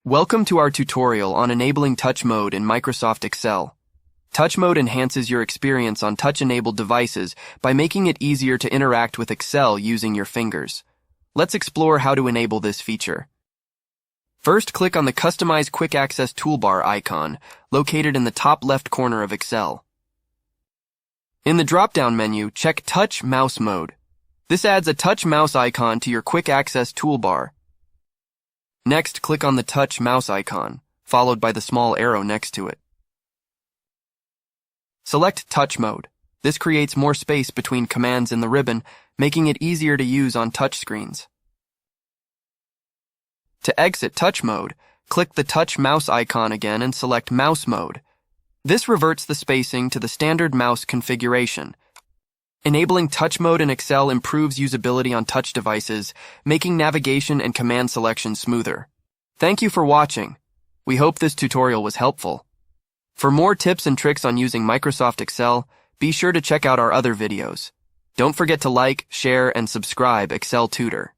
Welcome to our tutorial on enabling touch mode in Microsoft Excel. Touch mode enhances your experience on touch-enabled devices by making it easier to interact with Excel using your fingers. Let's explore how to enable this feature. First, click on the Customize Quick Access Toolbar icon, located in the top left corner of Excel. In the drop-down menu, check Touch Mouse Mode. This adds a touch mouse icon to your Quick Access Toolbar. Next, click on the touch mouse icon, followed by the small arrow next to it. Select Touch Mode. This creates more space between commands in the ribbon, making it easier to use on touch screens. To exit Touch Mode, click the touch mouse icon again and select Mouse Mode. This reverts the spacing to the standard mouse configuration. Enabling touch mode in Excel improves usability on touch devices, making navigation and command selection smoother. Thank you for watching. We hope this tutorial was helpful. For more tips and tricks on using Microsoft Excel, be sure to check out our other videos. Don't forget to like, share, and subscribe Excel Tutor.